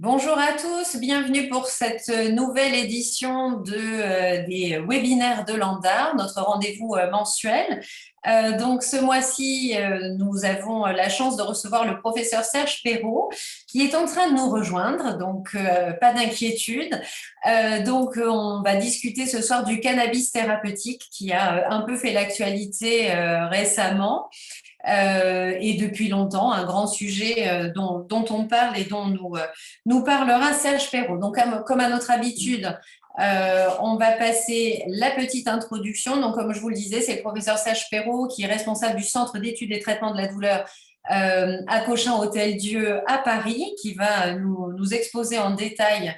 Bonjour à tous, bienvenue pour cette nouvelle édition des webinaires de Landar, notre rendez-vous mensuel. Donc ce mois-ci, nous avons la chance de recevoir le professeur Serge Perrault qui est en train de nous rejoindre, donc pas d'inquiétude. On va discuter ce soir du cannabis thérapeutique qui a un peu fait l'actualité récemment. Et depuis longtemps, un grand sujet dont on parle et dont nous parlera Serge Perrault. Donc, comme à notre habitude, on va passer la petite introduction. Donc, comme je vous le disais, c'est le professeur Serge Perrault qui est responsable du Centre d'études et traitement de la douleur à Cochin-Hôtel-Dieu à Paris, qui va nous exposer en détail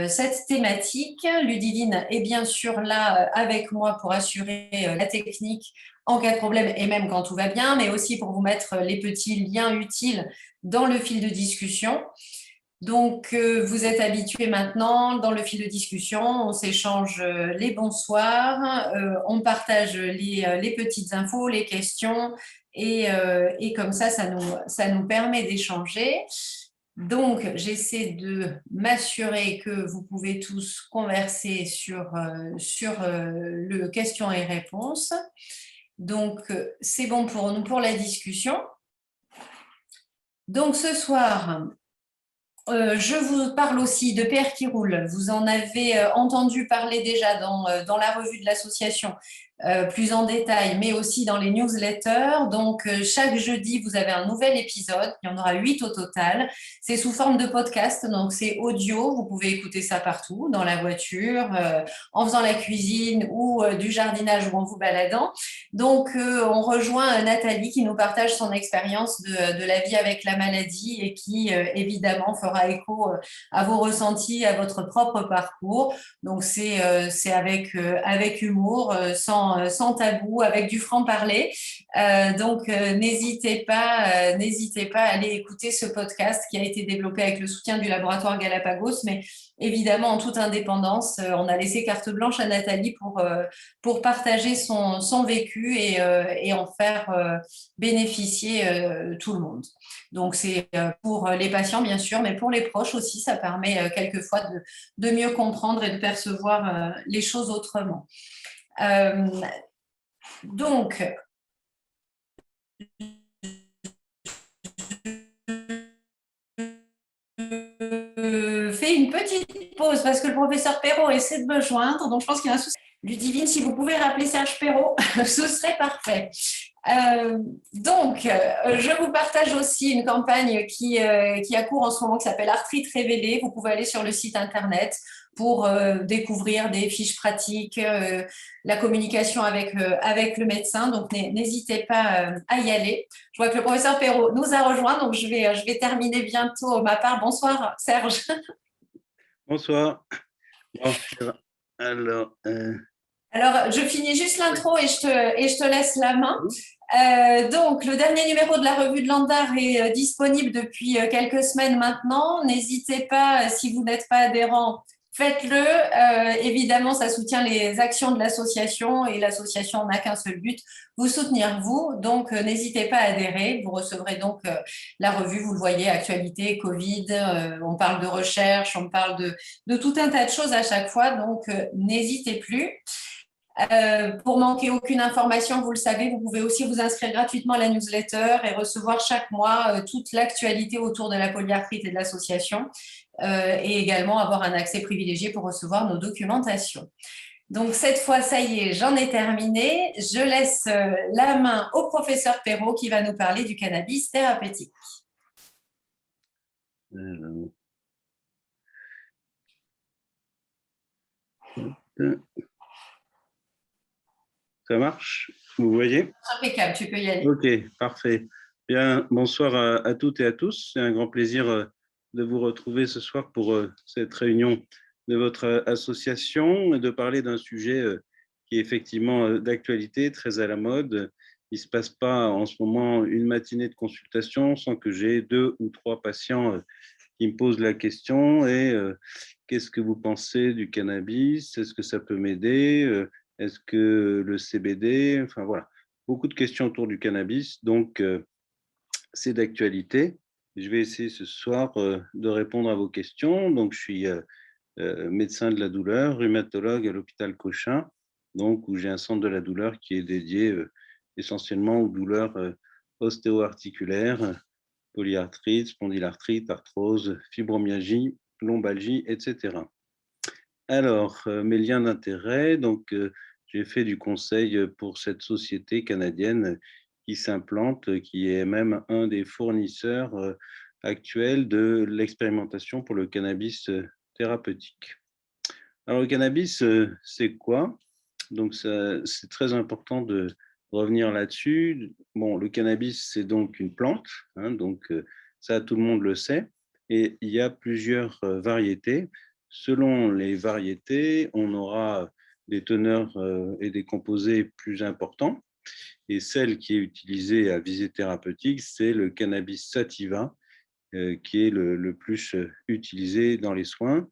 cette thématique. Ludivine est bien sûr là avec moi pour assurer la technique en cas de problème et même quand tout va bien, mais aussi pour vous mettre les petits liens utiles dans le fil de discussion. Donc, vous êtes habitués maintenant dans le fil de discussion, on s'échange les bonsoirs, on partage les petites infos, les questions, et comme ça nous permet d'échanger. Donc, j'essaie de m'assurer que vous pouvez tous converser sur le questions et réponses. Donc, c'est bon pour nous pour la discussion. Donc, ce soir, je vous parle aussi de PR qui roule. Vous en avez entendu parler déjà dans la revue de l'association, plus en détail, mais aussi dans les newsletters. Donc, chaque jeudi, vous avez un nouvel épisode. Il y en aura 8 au total. C'est sous forme de podcast, donc c'est audio. Vous pouvez écouter ça partout, dans la voiture, en faisant la cuisine ou du jardinage ou en vous baladant. Donc, on rejoint Nathalie qui nous partage son expérience de la vie avec la maladie et qui, évidemment, fera écho à vos ressentis, à votre propre parcours. Donc, c'est avec humour, sans tabou, avec du franc-parler. N'hésitez pas à aller écouter ce podcast qui a été développé avec le soutien du laboratoire Galapagos, mais évidemment en toute indépendance. On a laissé carte blanche à Nathalie pour partager son vécu et en faire bénéficier tout le monde. Donc, c'est pour les patients, bien sûr, mais pour les proches aussi, ça permet quelquefois de mieux comprendre et de percevoir les choses autrement. Donc, fais une petite pause parce que le professeur Perrault essaie de me joindre, donc je pense qu'il y a un souci. Ludivine, si vous pouvez rappeler Serge Perrault, ce serait parfait. Je vous partage aussi une campagne qui a cours en ce moment qui s'appelle Arthrite Révélée. Vous pouvez aller sur le site internet pour découvrir des fiches pratiques, la communication avec le médecin. Donc, n'hésitez pas à y aller. Je vois que le professeur Perrault nous a rejoint, donc je vais terminer bientôt ma part. Bonsoir, Serge. Bonsoir. Bon, alors, Alors, je finis juste l'intro et je te laisse la main. Donc, le dernier numéro de la revue de Landar est disponible depuis quelques semaines maintenant. N'hésitez pas, si vous n'êtes pas adhérent, faites-le. Évidemment, ça soutient les actions de l'association et l'association n'a qu'un seul but, vous soutenir vous. Donc, n'hésitez pas à adhérer. Vous recevrez donc la revue, vous le voyez, actualité, Covid, on parle de recherche, on parle de tout un tas de choses à chaque fois. Donc, n'hésitez plus. Pour manquer aucune information, vous le savez, vous pouvez aussi vous inscrire gratuitement à la newsletter et recevoir chaque mois toute l'actualité autour de la polyarthrite et de l'association et également avoir un accès privilégié pour recevoir nos documentations. Donc cette fois, ça y est, j'en ai terminé. Je laisse la main au professeur Perrault qui va nous parler du cannabis thérapeutique. Ça marche? Vous voyez? Impeccable, tu peux y aller. Ok, parfait. Bien, bonsoir à toutes et à tous. C'est un grand plaisir de vous retrouver ce soir pour cette réunion de votre association et de parler d'un sujet qui est effectivement d'actualité, très à la mode. Il ne se passe pas en ce moment une matinée de consultation sans que j'ai 2 ou 3 patients qui me posent la question et qu'est-ce que vous pensez du cannabis? Est-ce que ça peut m'aider? Est-ce que le CBD? Enfin voilà, beaucoup de questions autour du cannabis, donc c'est d'actualité. Je vais essayer ce soir de répondre à vos questions. Donc, je suis médecin de la douleur, rhumatologue à l'hôpital Cochin, donc où j'ai un centre de la douleur qui est dédié essentiellement aux douleurs ostéo-articulaires, polyarthrite, spondylarthrite, arthrose, fibromyalgie, lombalgie, etc. Alors, mes liens d'intérêt, donc j'ai fait du conseil pour cette société canadienne qui s'implante, qui est même un des fournisseurs actuels de l'expérimentation pour le cannabis thérapeutique. Alors, le cannabis, c'est quoi? Donc, c'est très important de revenir là-dessus. Bon, le cannabis, c'est donc une plante, hein, donc ça, tout le monde le sait. Et il y a plusieurs variétés. Selon les variétés, on aura des teneurs et des composés plus importants. Et celle qui est utilisée à visée thérapeutique, c'est le cannabis sativa, qui est le plus utilisé dans les soins.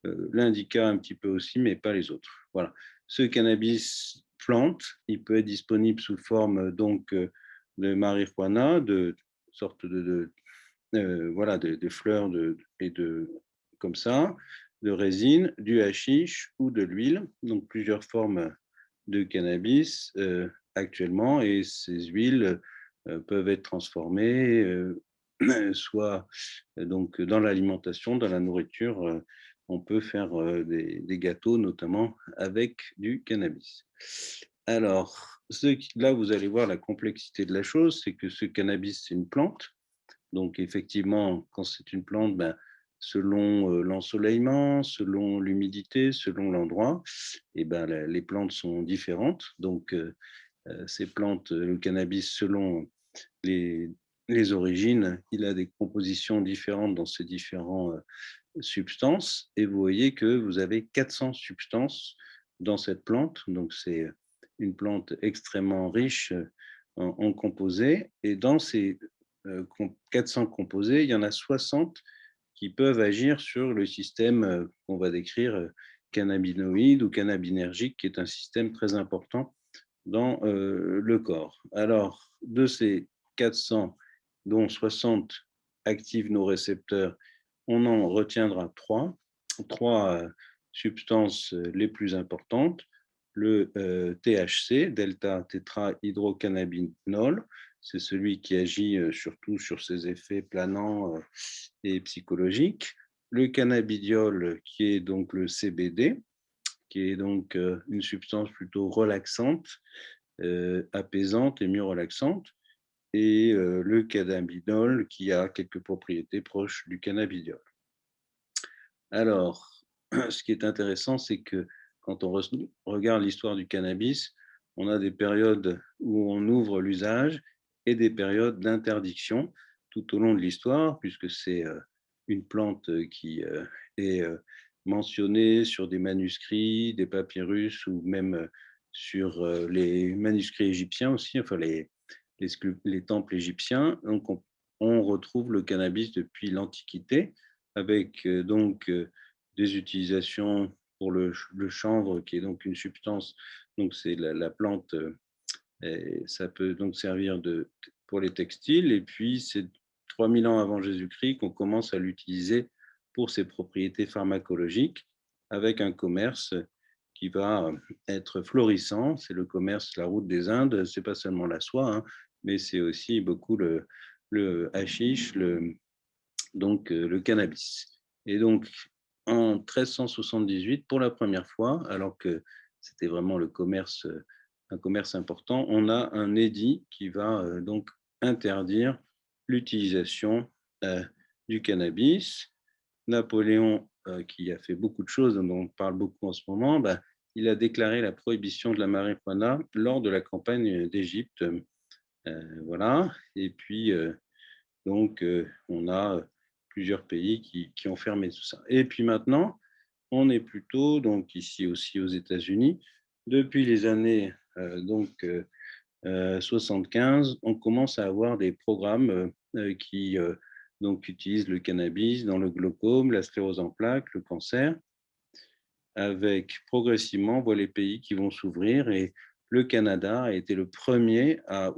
L'indica un petit peu aussi, mais pas les autres. Voilà. Ce cannabis plante, il peut être disponible sous forme donc de marijuana, de sorte voilà, de fleurs et de comme ça, de résine, du hashish ou de l'huile. Donc plusieurs formes de cannabis actuellement, et ces huiles peuvent être transformées soit donc dans l'alimentation, dans la nourriture. On peut faire des gâteaux, notamment avec du cannabis. Alors, là, vous allez voir la complexité de la chose, c'est que ce cannabis, c'est une plante. Donc, effectivement, quand c'est une plante, ben, selon l'ensoleillement, selon l'humidité, selon l'endroit, et ben, les plantes sont différentes. Donc, ces plantes, le cannabis, selon les, les origines, il a des compositions différentes dans ces différentes substances. Et vous voyez que vous avez 400 substances dans cette plante. Donc, c'est une plante extrêmement riche en composés. Et dans ces 400 composés, il y en a 60 qui peuvent agir sur le système qu'on va décrire cannabinoïde ou cannabinergique, qui est un système très important dans le corps. Alors, de ces 400, dont 60 activent nos récepteurs, on en retiendra trois substances les plus importantes. Le THC, delta-tétrahydrocannabinol, c'est celui qui agit surtout sur ses effets planants et psychologiques. Le cannabidiol, qui est donc le CBD, qui est donc une substance plutôt relaxante, apaisante et mieux relaxante, et le cannabinol, qui a quelques propriétés proches du cannabidiol. Alors, ce qui est intéressant, c'est que quand on regarde l'histoire du cannabis, on a des périodes où on ouvre l'usage et des périodes d'interdiction tout au long de l'histoire, puisque c'est une plante qui est mentionnée sur des manuscrits, des papyrus ou même sur les manuscrits égyptiens aussi, enfin les temples égyptiens. Donc, on retrouve le cannabis depuis l'Antiquité, avec donc des utilisations pour le chanvre, qui est donc une substance, donc c'est la plante, et ça peut donc servir pour les textiles. Et puis, c'est 3000 ans avant Jésus-Christ qu'on commence à l'utiliser pour ses propriétés pharmacologiques, avec un commerce qui va être florissant. C'est le commerce, la route des Indes. C'est pas seulement la soie, hein, mais c'est aussi beaucoup le hashish, donc le cannabis. Et donc, en 1378, pour la première fois, alors que c'était vraiment un commerce important, on a un édit qui va donc interdire l'utilisation du cannabis. Napoléon, qui a fait beaucoup de choses, dont on parle beaucoup en ce moment, ben, il a déclaré la prohibition de la marijuana lors de la campagne d'Égypte. Voilà. Et puis, donc, on a plusieurs pays qui ont fermé tout ça. Et puis maintenant, on est plutôt, donc ici aussi aux États-Unis, depuis les années 75, on commence à avoir des programmes qui donc utilisent le cannabis dans le glaucome, la sclérose en plaques, le cancer, avec progressivement, on voit les pays qui vont s'ouvrir, et le Canada a été le premier à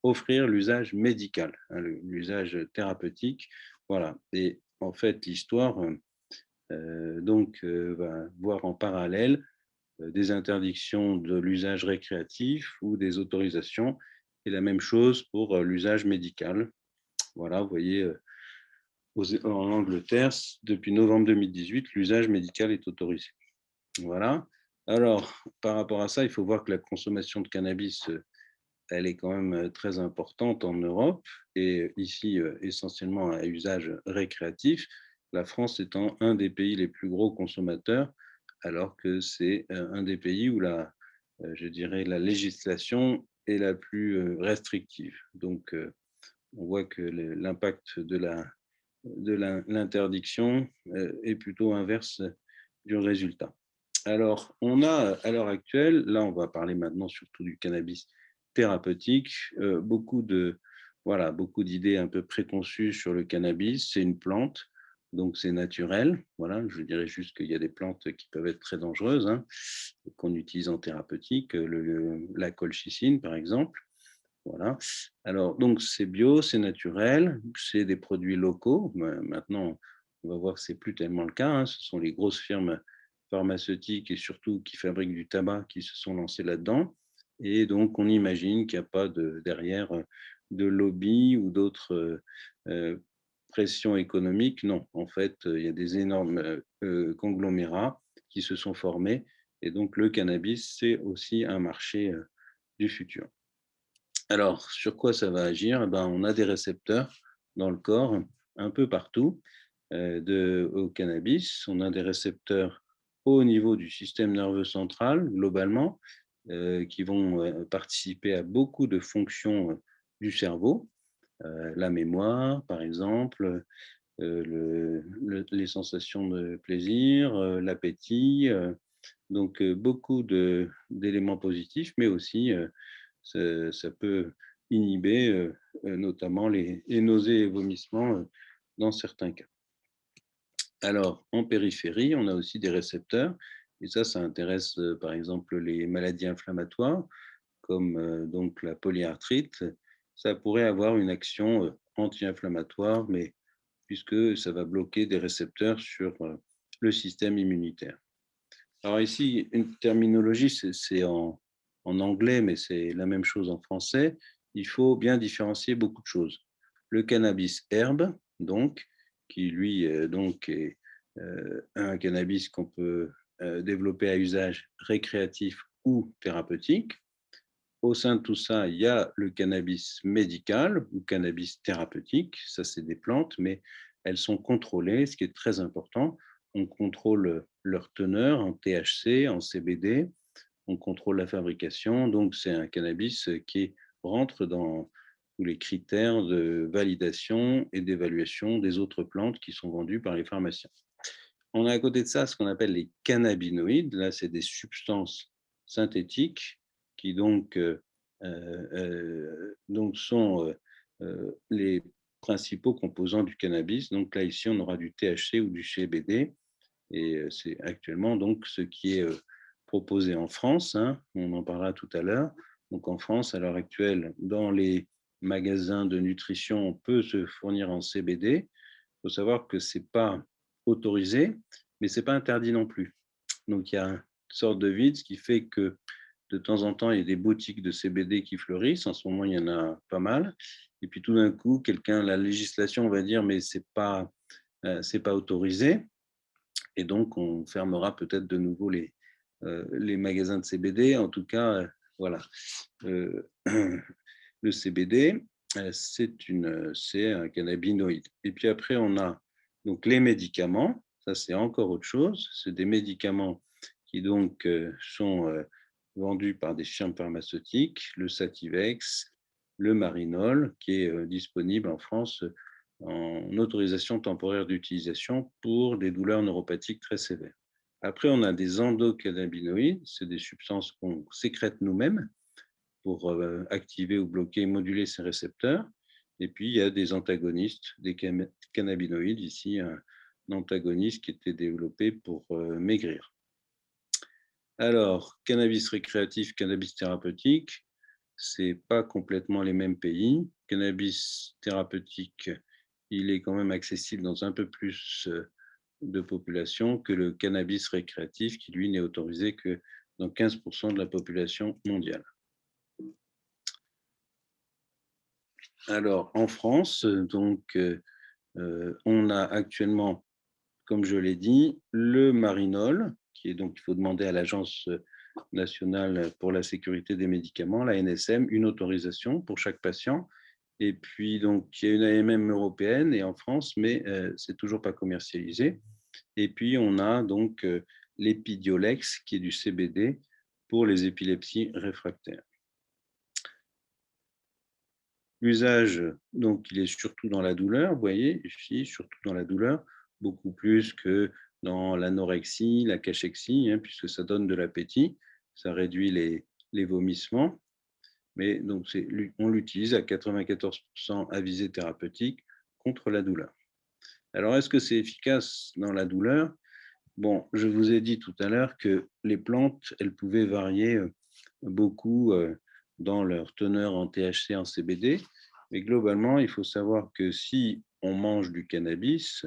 offrir l'usage médical, hein, l'usage thérapeutique. Voilà. Et en fait, l'histoire va voir en parallèle des interdictions de l'usage récréatif ou des autorisations. Et la même chose pour l'usage médical. Voilà, vous voyez, en Angleterre, depuis novembre 2018, l'usage médical est autorisé. Voilà. Alors, par rapport à ça, il faut voir que la consommation de cannabis, elle est quand même très importante en Europe et ici, essentiellement à usage récréatif, la France étant un des pays les plus gros consommateurs, alors que c'est un des pays où je dirais, la législation est la plus restrictive. Donc, on voit que l'impact de l'interdiction est plutôt inverse du résultat. Alors, on a à l'heure actuelle, là on va parler maintenant surtout du cannabis thérapeutique, beaucoup d'idées un peu préconçues sur le cannabis. C'est une plante, donc c'est naturel. Voilà, je dirais juste qu'il y a des plantes qui peuvent être très dangereuses, hein, qu'on utilise en thérapeutique, la colchicine par exemple. Voilà. Alors, donc, c'est bio, c'est naturel, c'est des produits locaux. Maintenant, on va voir que ce n'est plus tellement le cas, hein. Ce sont les grosses firmes pharmaceutiques et surtout qui fabriquent du tabac qui se sont lancées là-dedans. Et donc, on imagine qu'il n'y a pas derrière de lobby ou d'autres pressions économiques. Non, en fait, il y a des énormes conglomérats qui se sont formés. Et donc, le cannabis, c'est aussi un marché du futur. Alors, sur quoi ça va agir? On a des récepteurs dans le corps, un peu partout, au cannabis. On a des récepteurs au niveau du système nerveux central, globalement, qui vont participer à beaucoup de fonctions du cerveau. La mémoire, par exemple, les sensations de plaisir, l'appétit. Donc, beaucoup d'éléments positifs, mais aussi ça peut inhiber notamment les nausées et vomissements dans certains cas. Alors, en périphérie, on a aussi des récepteurs, et ça intéresse par exemple les maladies inflammatoires, comme donc la polyarthrite. Ça pourrait avoir une action anti-inflammatoire, mais puisque ça va bloquer des récepteurs sur le système immunitaire. Alors ici, une terminologie, c'est en anglais, mais c'est la même chose en français. Il faut bien différencier beaucoup de choses. Le cannabis herbe, donc, qui lui donc est un cannabis qu'on peut développer à usage récréatif ou thérapeutique. Au sein de tout ça, il y a le cannabis médical ou cannabis thérapeutique. Ça, c'est des plantes, mais elles sont contrôlées, ce qui est très important. On contrôle leur teneur en THC, en CBD, on contrôle la fabrication. Donc, c'est un cannabis qui rentre dans tous les critères de validation et d'évaluation des autres plantes qui sont vendues par les pharmaciens. On a à côté de ça ce qu'on appelle les cannabinoïdes. Là, c'est des substances synthétiques qui donc sont les principaux composants du cannabis. Donc là, ici, on aura du THC ou du CBD. Et c'est actuellement donc ce qui est proposé en France, hein. On en parlera tout à l'heure. Donc en France, à l'heure actuelle, dans les magasins de nutrition, on peut se fournir en CBD. Il faut savoir que ce n'est pas autorisé, mais ce n'est pas interdit non plus. Donc il y a une sorte de vide, ce qui fait que de temps en temps, il y a des boutiques de CBD qui fleurissent. En ce moment, il y en a pas mal. Et puis tout d'un coup, la législation va dire, mais c'est pas autorisé. Et donc, on fermera peut-être de nouveau les magasins de CBD. En tout cas, voilà. Le CBD, c'est un cannabinoïde. Et puis après, on a donc les médicaments. Ça, c'est encore autre chose. C'est des médicaments qui donc sont vendus par des firmes pharmaceutiques, le Sativex, le Marinol, qui est disponible en France en autorisation temporaire d'utilisation pour des douleurs neuropathiques très sévères. Après, on a des endocannabinoïdes, c'est des substances qu'on sécrète nous-mêmes pour activer ou bloquer, moduler ces récepteurs. Et puis, il y a des antagonistes, des cannabinoïdes, ici un antagoniste qui était développé pour maigrir. Alors, cannabis récréatif, cannabis thérapeutique, c'est pas complètement les mêmes pays. Cannabis thérapeutique, il est quand même accessible dans un peu plus de population que le cannabis récréatif, qui lui n'est autorisé que dans 15% de la population mondiale. Alors, en France, on a actuellement, comme je l'ai dit, le Marinol, qui est donc, il faut demander à l'Agence nationale pour la sécurité des médicaments, la NSM, une autorisation pour chaque patient. Et puis, donc, il y a une AMM européenne et en France, mais c'est toujours pas commercialisé. Et puis, on a donc l'Epidiolex, qui est du CBD pour les épilepsies réfractaires. L'usage, donc, il est surtout dans la douleur, vous voyez, ici, surtout dans la douleur, beaucoup plus que dans l'anorexie, la cachexie, hein, puisque ça donne de l'appétit, ça réduit les vomissements. Mais donc, on l'utilise à 94% à visée thérapeutique contre la douleur. Alors, est-ce que c'est efficace dans la douleur? Bon, je vous ai dit tout à l'heure que les plantes, elles pouvaient varier beaucoup dans leur teneur en THC, en CBD, mais globalement, il faut savoir que si on mange du cannabis,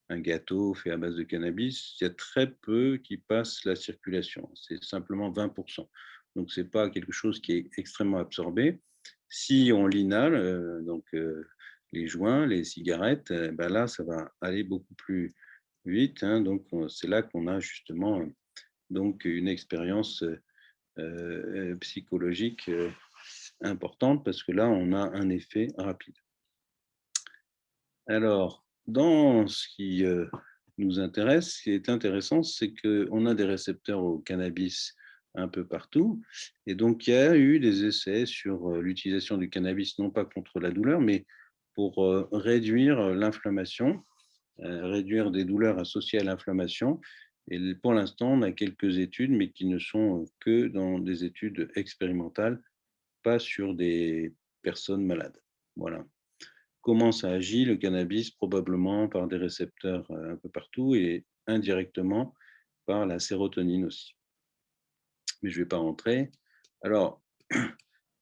un gâteau fait à base de cannabis, il y a très peu qui passe la circulation, c'est simplement 20%. Donc, ce n'est pas quelque chose qui est extrêmement absorbé. Si on l'inhale, les joints, les cigarettes, ben là, ça va aller beaucoup plus vite. Hein, donc, c'est là qu'on a justement donc, une expérience psychologique importante parce que là, on a un effet rapide. Alors, dans ce qui nous intéresse, ce qui est intéressant, c'est qu'on a des récepteurs au cannabis un peu partout. Et donc, il y a eu des essais sur l'utilisation du cannabis, non pas contre la douleur, mais pour réduire l'inflammation, réduire des douleurs associées à l'inflammation. Et pour l'instant, on a quelques études, mais qui ne sont que dans des études expérimentales, pas sur des personnes malades. Voilà. Comment ça agit, le cannabis? Probablement par des récepteurs un peu partout et indirectement par la sérotonine aussi. Mais je ne vais pas rentrer. Alors,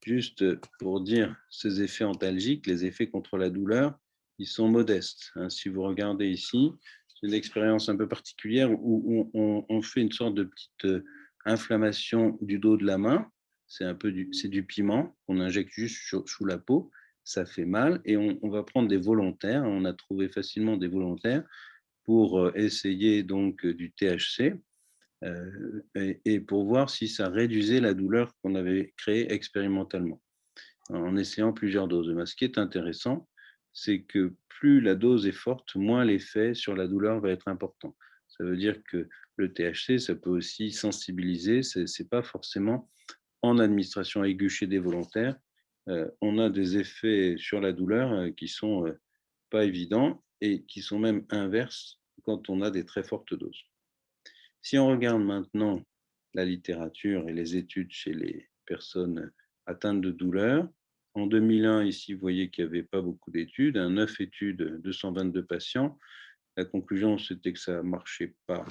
juste pour dire ces effets antalgiques, les effets contre la douleur, ils sont modestes. Hein. Si vous regardez ici, c'est une expérience un peu particulière où on fait une sorte de petite inflammation du dos de la main. C'est du piment qu'on injecte juste sous la peau. Ça fait mal et on va prendre des volontaires. On a trouvé facilement des volontaires pour essayer donc du THC et pour voir si ça réduisait la douleur qu'on avait créée expérimentalement en essayant plusieurs doses. Mais ce qui est intéressant, c'est que plus la dose est forte, moins l'effet sur la douleur va être important. Ça veut dire que le THC, ça peut aussi sensibiliser, ce n'est pas forcément en administration aiguë chez des volontaires. On a des effets sur la douleur qui sont pas évidents et qui sont même inverses quand on a des très fortes doses. Si on regarde maintenant la littérature et les études chez les personnes atteintes de douleur, en 2001, ici, vous voyez qu'il n'y avait pas beaucoup d'études, 9 études, 222 patients. La conclusion, c'était que ça ne marchait pas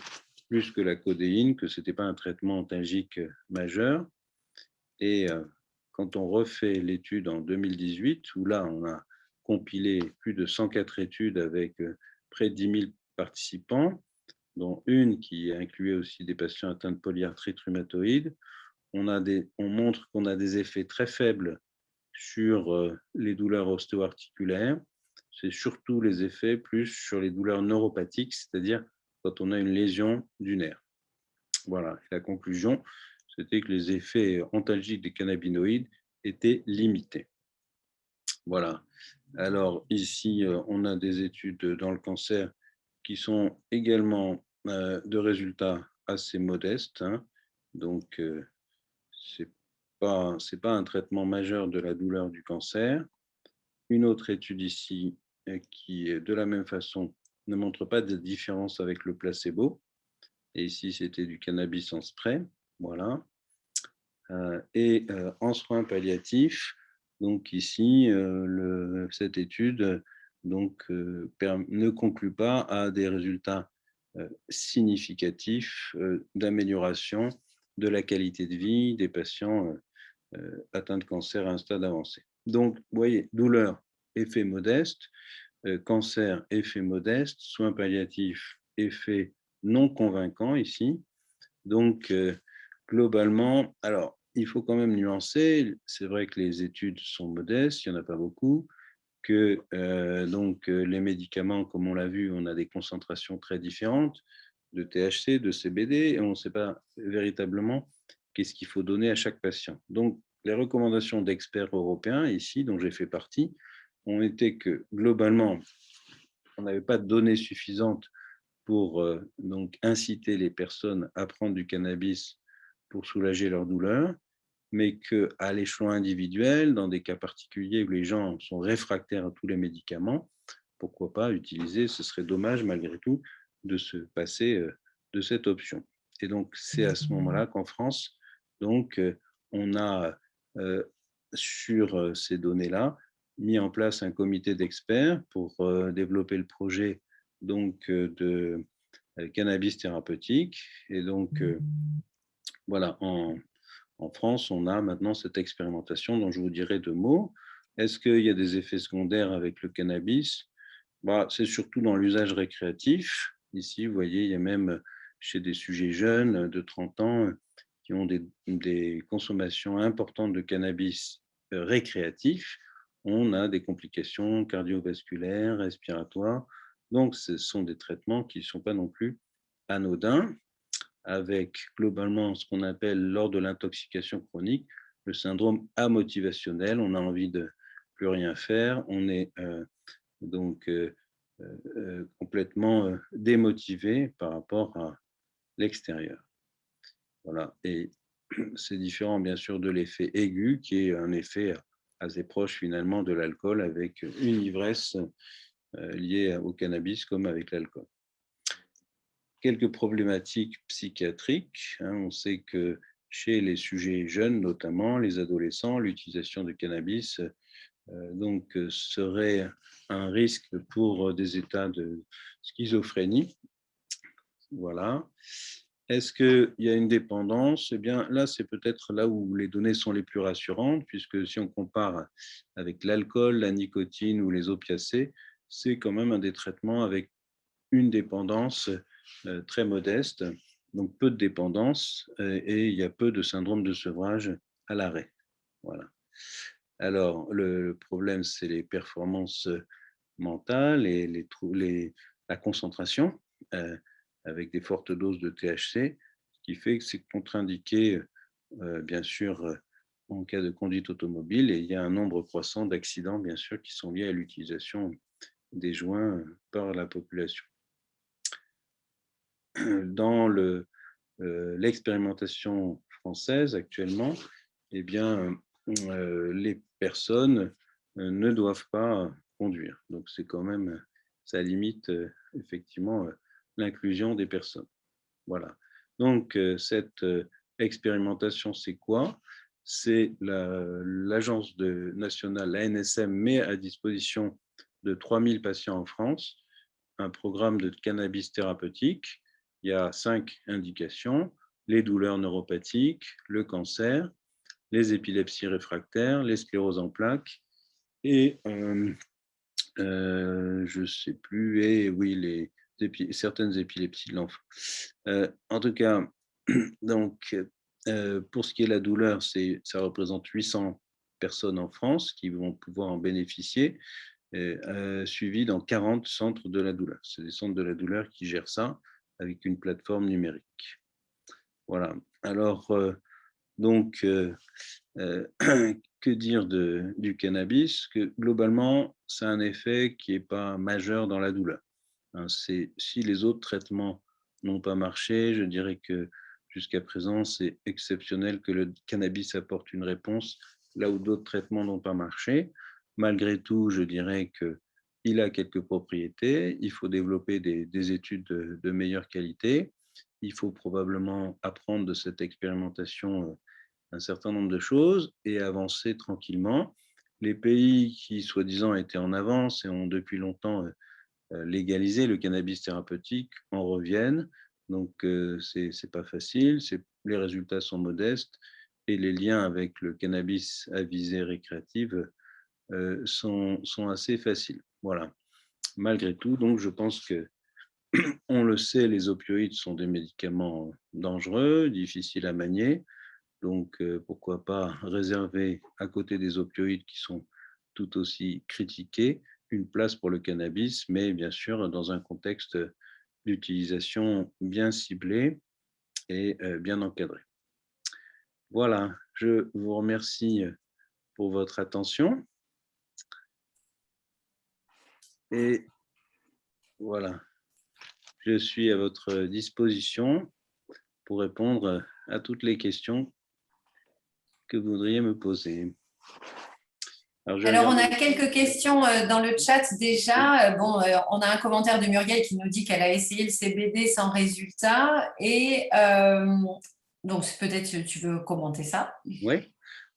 plus que la codéine, que ce n'était pas un traitement antalgique majeur. Et quand on refait l'étude en 2018, où là, on a compilé plus de 104 études avec près de 10 000 participants, dont une qui incluait aussi des patients atteints de polyarthrite rhumatoïde, on montre qu'on a des effets très faibles sur les douleurs ostéo-articulaires. C'est surtout les effets plus sur les douleurs neuropathiques, c'est-à-dire quand on a une lésion du nerf. Voilà. Et la conclusion, c'était que les effets antalgiques des cannabinoïdes étaient limités. Voilà. Alors ici, on a des études dans le cancer qui sont également de résultats assez modestes. Hein. Donc, ce n'est pas un traitement majeur de la douleur du cancer. Une autre étude ici qui, de la même façon, ne montre pas de différence avec le placebo. Et ici, c'était du cannabis en spray. Voilà. Et en soins palliatifs, donc ici, cette étude donc, ne conclut pas à des résultats significatifs d'amélioration de la qualité de vie des patients atteints de cancer à un stade avancé. Donc, vous voyez, douleur, effet modeste, cancer, effet modeste, soins palliatifs, effet non convaincant ici. Donc, globalement, alors, il faut quand même nuancer. C'est vrai que les études sont modestes, il n'y en a pas beaucoup, que les médicaments, comme on l'a vu, on a des concentrations très différentes de THC, de CBD, et on ne sait pas véritablement qu'est-ce qu'il faut donner à chaque patient. Donc, les recommandations d'experts européens, ici, dont j'ai fait partie, ont été que, globalement, on n'avait pas de données suffisantes pour donc inciter les personnes à prendre du cannabis pour soulager leur douleur, mais qu'à l'échelon individuel, dans des cas particuliers où les gens sont réfractaires à tous les médicaments, pourquoi pas utiliser, ce serait dommage malgré tout de se passer de cette option. Et donc, c'est à ce moment-là qu'en France, donc, on a, sur ces données-là, mis en place un comité d'experts pour développer le projet donc, de cannabis thérapeutique. Et donc, voilà, en France, on a maintenant cette expérimentation dont je vous dirai deux mots. Est-ce qu'il y a des effets secondaires avec le cannabis? C'est surtout dans l'usage récréatif. Ici, vous voyez, il y a même chez des sujets jeunes de 30 ans qui ont des consommations importantes de cannabis récréatif. On a des complications cardiovasculaires, respiratoires. Donc, ce sont des traitements qui ne sont pas non plus anodins, avec globalement ce qu'on appelle lors de l'intoxication chronique le syndrome amotivationnel. On a envie de plus rien faire, on est donc complètement démotivé par rapport à l'extérieur. Voilà. Et c'est différent bien sûr de l'effet aigu qui est un effet assez proche finalement de l'alcool avec une ivresse liée au cannabis comme avec l'alcool. Quelques problématiques psychiatriques. On sait que chez les sujets jeunes, notamment les adolescents, l'utilisation de cannabis serait un risque pour des états de schizophrénie. Voilà. Est-ce qu'il y a une dépendance? Eh bien, là, c'est peut-être là où les données sont les plus rassurantes, puisque si on compare avec l'alcool, la nicotine ou les opiacés, c'est quand même un des traitements avec une dépendance très modeste, donc peu de dépendance, et il y a peu de syndrome de sevrage à l'arrêt. Voilà. Alors, le problème, c'est les performances mentales et la concentration avec des fortes doses de THC, ce qui fait que c'est contre-indiqué, bien sûr, en cas de conduite automobile, et il y a un nombre croissant d'accidents, bien sûr, qui sont liés à l'utilisation des joints par la population. Dans l'expérimentation française actuellement, eh bien, les personnes ne doivent pas conduire. Donc, c'est quand même, ça limite effectivement l'inclusion des personnes. Voilà. Donc, cette expérimentation, c'est quoi? C'est l'agence nationale, l'ANSM, met à disposition de 3000 patients en France un programme de cannabis thérapeutique. Il y a 5 indications: les douleurs neuropathiques, le cancer, les épilepsies réfractaires, les scléroses en plaques et je ne sais plus, et oui, certaines épilepsies de l'enfant. En tout cas, donc, pour ce qui est de la douleur, ça représente 800 personnes en France qui vont pouvoir en bénéficier, suivis dans 40 centres de la douleur. C'est des centres de la douleur qui gèrent ça avec une plateforme numérique. Voilà. Alors, donc, que dire du cannabis? Que globalement, ça a un effet qui n'est pas majeur dans la douleur. Si les autres traitements n'ont pas marché, je dirais que jusqu'à présent, c'est exceptionnel que le cannabis apporte une réponse là où d'autres traitements n'ont pas marché. Malgré tout, je dirais qu'il a quelques propriétés. Il faut développer des études de meilleure qualité. Il faut probablement apprendre de cette expérimentation un certain nombre de choses et avancer tranquillement. Les pays qui, soi-disant, étaient en avance et ont depuis longtemps légalisé le cannabis thérapeutique en reviennent. Donc, c'est pas facile. C'est les résultats sont modestes et les liens avec le cannabis à visée récréative sont assez faciles. Voilà. Malgré tout, donc, je pense que on le sait, les opioïdes sont des médicaments dangereux, difficiles à manier. Donc, pourquoi pas réserver à côté des opioïdes qui sont tout aussi critiqués, une place pour le cannabis, mais bien sûr dans un contexte d'utilisation bien ciblé et bien encadré. Voilà, je vous remercie pour votre attention. Et voilà, je suis à votre disposition pour répondre à toutes les questions que vous voudriez me poser. Alors, on a quelques questions dans le chat déjà. Bon, on a un commentaire de Muriel qui nous dit qu'elle a essayé le CBD sans résultat. Et donc, peut-être tu veux commenter ça. Oui,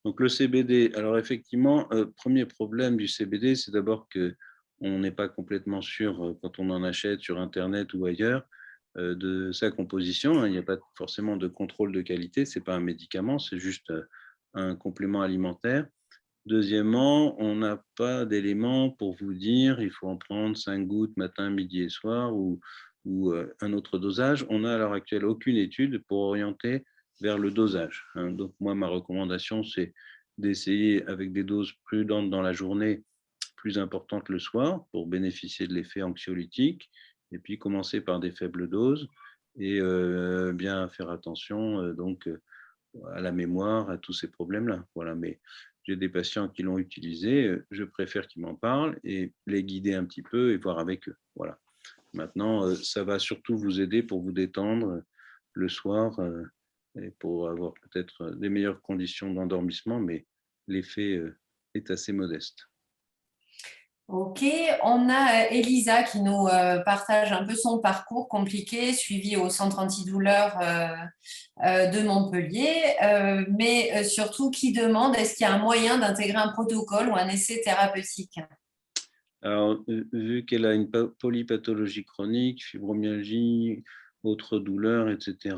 donc le CBD, alors effectivement, premier problème du CBD, c'est d'abord qu'on n'est pas complètement sûr quand on en achète sur Internet ou ailleurs de sa composition. Il n'y a pas forcément de contrôle de qualité, ce n'est pas un médicament, c'est juste un complément alimentaire. Deuxièmement, on n'a pas d'éléments pour vous dire il faut en prendre 5 gouttes matin, midi et soir ou un autre dosage. On n'a à l'heure actuelle aucune étude pour orienter vers le dosage. Donc moi, ma recommandation, c'est d'essayer avec des doses prudentes dans la journée, plus importantes le soir pour bénéficier de l'effet anxiolytique et puis commencer par des faibles doses et bien faire attention donc à la mémoire, à tous ces problèmes-là. Voilà, mais j'ai des patients qui l'ont utilisé, je préfère qu'ils m'en parlent et les guider un petit peu et voir avec eux. Voilà. Maintenant, ça va surtout vous aider pour vous détendre le soir et pour avoir peut-être des meilleures conditions d'endormissement, mais l'effet est assez modeste. Ok, on a Elisa qui nous partage un peu son parcours compliqué, suivi au centre antidouleur de Montpellier, mais surtout qui demande est-ce qu'il y a un moyen d'intégrer un protocole ou un essai thérapeutique? Alors, vu qu'elle a une polypathologie chronique, fibromyalgie, autres douleurs, etc.,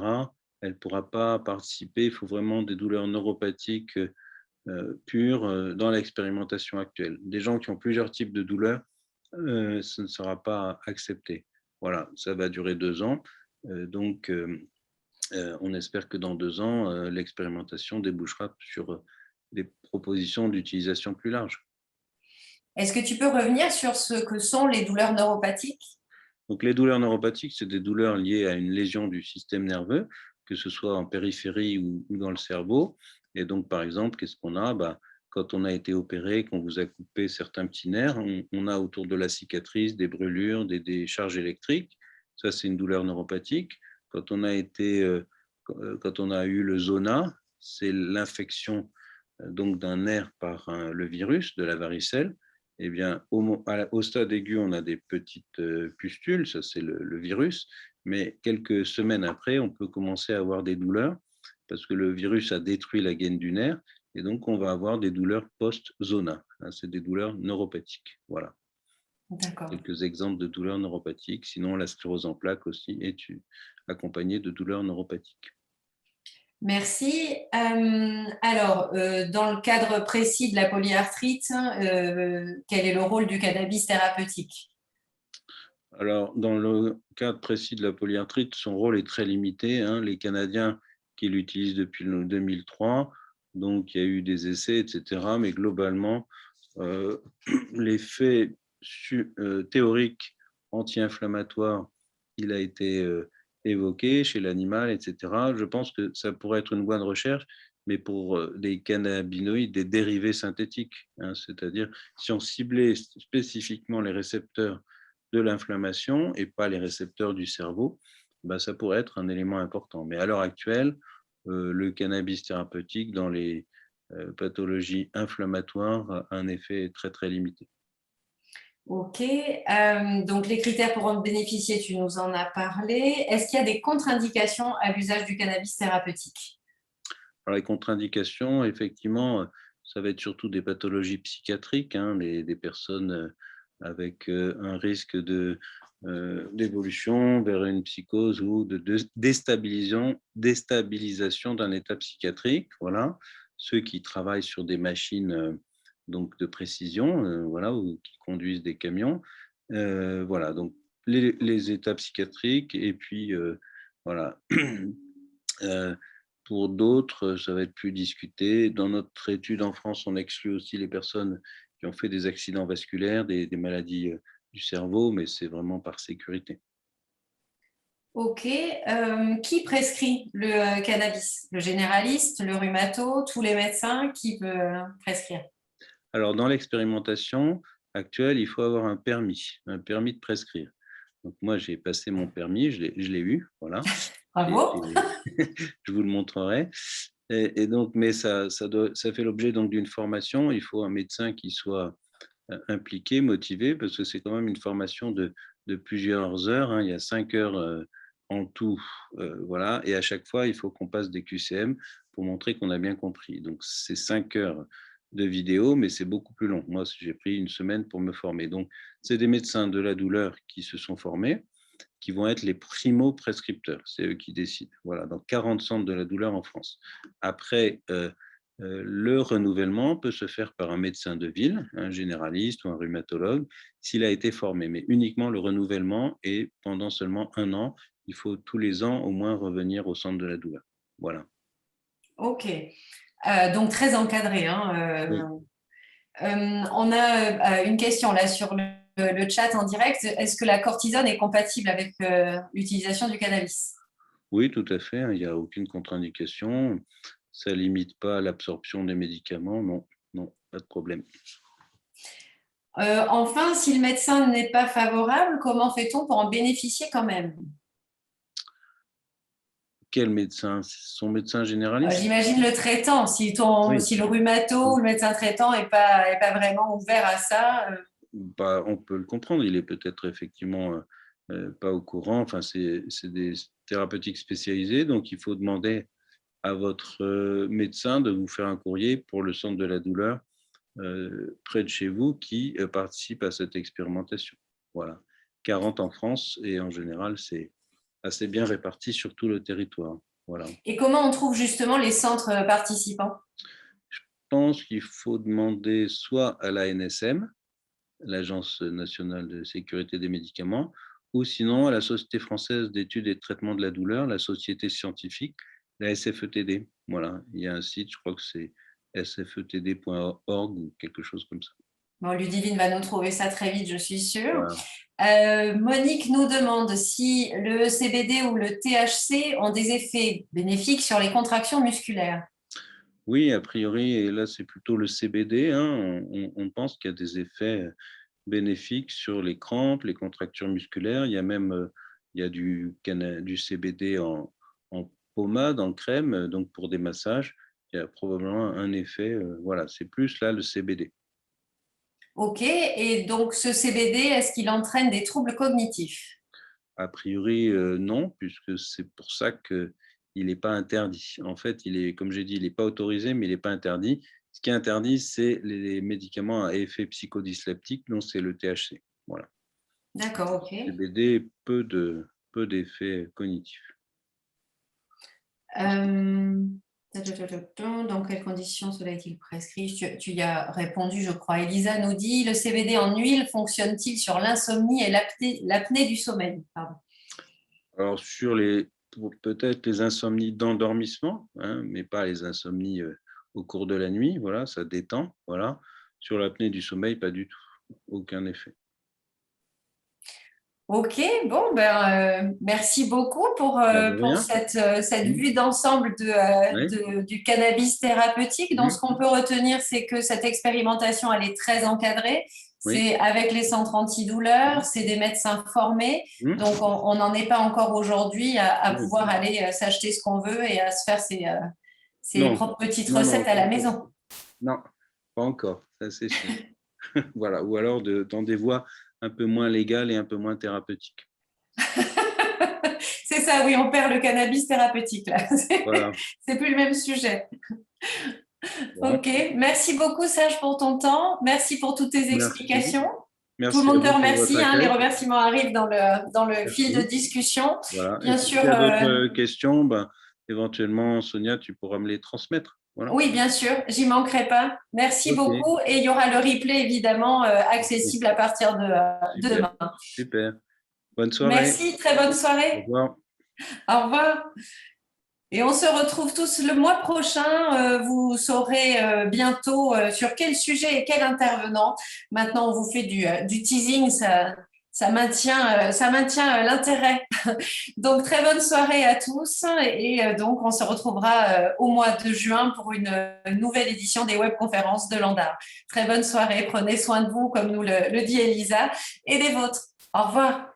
elle ne pourra pas participer. Il faut vraiment des douleurs neuropathiques pures dans l'expérimentation actuelle. Des gens qui ont plusieurs types de douleurs, ce ne sera pas accepté. Voilà, ça va durer 2 ans. Donc, on espère que dans 2 ans, l'expérimentation débouchera sur des propositions d'utilisation plus larges. Est-ce que tu peux revenir sur ce que sont les douleurs neuropathiques? Donc, les douleurs neuropathiques, c'est des douleurs liées à une lésion du système nerveux, que ce soit en périphérie ou dans le cerveau. Et donc, par exemple, qu'est-ce qu'on a? Quand on a été opéré, qu'on vous a coupé certains petits nerfs, on a autour de la cicatrice des brûlures, des décharges électriques. Ça, c'est une douleur neuropathique. Quand on a eu le zona, c'est l'infection donc d'un nerf par le virus de la varicelle. Eh bien, au stade aigu, on a des petites pustules, ça c'est le virus, mais quelques semaines après, on peut commencer à avoir des douleurs parce que le virus a détruit la gaine du nerf et donc on va avoir des douleurs post-zona. C'est des douleurs neuropathiques. Voilà. D'accord. Quelques exemples de douleurs neuropathiques. Sinon, la sclérose en plaques aussi est accompagnée de douleurs neuropathiques. Merci. Alors, dans le cadre précis de la polyarthrite, quel est le rôle du cannabis thérapeutique? Alors, dans le cadre précis de la polyarthrite, son rôle est très limité. Les Canadiens qui l'utilisent depuis le 2003, donc il y a eu des essais, etc. Mais globalement, l'effet théorique anti-inflammatoire, il a été évoqué chez l'animal, etc. Je pense que ça pourrait être une voie de recherche, mais pour des cannabinoïdes, des dérivés synthétiques. C'est-à-dire, si on ciblait spécifiquement les récepteurs de l'inflammation et pas les récepteurs du cerveau, ça pourrait être un élément important. Mais à l'heure actuelle, le cannabis thérapeutique dans les pathologies inflammatoires a un effet très, très limité. Ok, donc les critères pour en bénéficier, tu nous en as parlé. Est-ce qu'il y a des contre-indications à l'usage du cannabis thérapeutique? Alors, les contre-indications, effectivement, ça va être surtout des pathologies psychiatriques, des personnes avec un risque de d'évolution vers une psychose ou de déstabilisation d'un état psychiatrique. Voilà. Ceux qui travaillent sur des machines donc de précision, voilà, ou qui conduisent des camions. Voilà, donc les états psychiatriques et puis voilà. Pour d'autres, ça va être plus discuté. Dans notre étude en France, on exclut aussi les personnes qui ont fait des accidents vasculaires, des maladies du cerveau, mais c'est vraiment par sécurité. Ok. Qui prescrit le cannabis? Le généraliste, le rhumato, tous les médecins? Qui peut prescrire? Alors, dans l'expérimentation actuelle, il faut avoir un permis de prescrire. Donc, moi, j'ai passé mon permis, je l'ai eu, voilà. Bravo. Je vous le montrerai. Et donc, mais ça fait l'objet donc d'une formation. Il faut un médecin qui soit impliqué, motivé, parce que c'est quand même une formation de plusieurs heures. Hein. Il y a 5 heures en tout, voilà. Et à chaque fois, il faut qu'on passe des QCM pour montrer qu'on a bien compris. Donc, c'est 5 heures de vidéo, mais c'est beaucoup plus long. Moi, j'ai pris une semaine pour me former. Donc, c'est des médecins de la douleur qui se sont formés, qui vont être les primo-prescripteurs. C'est eux qui décident. Voilà, dans 40 centres de la douleur en France. Après, le renouvellement peut se faire par un médecin de ville, un généraliste ou un rhumatologue, s'il a été formé, mais uniquement le renouvellement et pendant seulement 1 an. Il faut tous les ans au moins revenir au centre de la douleur. Voilà. Ok. Donc très encadré. Oui. On a une question là sur le chat en direct. Est-ce que la cortisone est compatible avec l'utilisation du cannabis? Oui, tout à fait. Il n'y a aucune contre-indication. Ça ne limite pas l'absorption des médicaments. Non, non, pas de problème. Enfin, si le médecin n'est pas favorable, comment fait-on pour en bénéficier quand même? Quel médecin? Son médecin généraliste? J'imagine le traitant. Si, Oui. si le rhumato ou le médecin traitant n'est pas vraiment ouvert à ça. Bah, on peut le comprendre. Il est peut-être effectivement pas au courant. Enfin, c'est des thérapeutiques spécialisées. Donc, il faut demander à votre médecin de vous faire un courrier pour le centre de la douleur près de chez vous qui participe à cette expérimentation. Voilà. 40 en France et en général, c'est assez bien réparti sur tout le territoire. Voilà. Et comment on trouve justement les centres participants? Je pense qu'il faut demander soit à l'ANSM, l'Agence nationale de sécurité des médicaments, ou sinon à la Société française d'études et de traitement de la douleur, la société scientifique, la SFETD. Voilà, il y a un site, je crois que c'est sfetd.org ou quelque chose comme ça. Bon, Ludivine va nous trouver ça très vite, je suis sûre. Voilà. Monique nous demande si le CBD ou le THC ont des effets bénéfiques sur les contractions musculaires. Oui, a priori, et là c'est plutôt le CBD, hein, on pense qu'il y a des effets bénéfiques sur les crampes, les contractures musculaires. Il y a même il y a du CBD en pommade, en crème, donc pour des massages. Il y a probablement un effet, voilà, c'est plus là le CBD. Ok, et donc ce CBD, est-ce qu'il entraîne des troubles cognitifs? A priori, non, puisque c'est pour ça qu'il n'est pas interdit. En fait, il est, comme j'ai dit, il n'est pas autorisé, mais il n'est pas interdit. Ce qui est interdit, c'est les médicaments à effet psychodysleptique, dont c'est le THC. Voilà. D'accord, ok. CBD, peu d'effets cognitifs. Dans quelles conditions cela est-il prescrit? Tu y as répondu, je crois. Elisa nous dit, le CBD en huile fonctionne-t-il sur l'insomnie et l'apnée du sommeil? Pardon. Alors, pour peut-être les insomnies d'endormissement, hein, mais pas les insomnies au cours de la nuit, voilà, ça détend, voilà. Sur l'apnée du sommeil, pas du tout, aucun effet. Ok, bon, merci beaucoup Bah, de pour rien. cette vue d'ensemble Oui. du cannabis thérapeutique. Donc, ce Mmh. qu'on peut retenir, c'est que cette expérimentation, elle est très encadrée. Oui. C'est avec les centres antidouleurs, c'est des médecins formés. Mmh. Donc, on n'en est pas encore aujourd'hui à Oui. pouvoir aller s'acheter ce qu'on veut et à se faire ses Non, propres petites non, non, recettes à la maison. non, pas encore, ça c'est sûr. Voilà, ou alors dans des voies un peu moins légales et un peu moins thérapeutiques. C'est ça, oui, on perd le cannabis thérapeutique là. Voilà. C'est plus le même sujet. Bon, Ok, merci beaucoup Serge pour ton temps. Merci pour toutes tes merci. explications. Tout le Merci à monde te vous pour votre remercie. Les accueil. remerciements arrivent dans le fil de Merci. discussion. Voilà. Et Bien puis, sûr, s'il y a d'autres questions, ben, éventuellement, Sonia, tu pourras me les transmettre. Voilà. oui, bien sûr, j'y manquerai pas. Merci OK. beaucoup. Et il y aura le replay, évidemment, accessible à partir de Super. demain. Super. Bonne soirée. Merci, très bonne Au soirée. revoir. Au revoir. Et on se retrouve tous le mois prochain. Vous saurez bientôt sur quel sujet et quel intervenant. Maintenant, on vous fait du teasing, ça maintient l'intérêt. Donc, très bonne soirée à tous. Et donc, on se retrouvera au mois de juin pour une nouvelle édition des webconférences de Landar. Très bonne soirée. Prenez soin de vous, comme nous le dit Elisa, et des vôtres. Au revoir.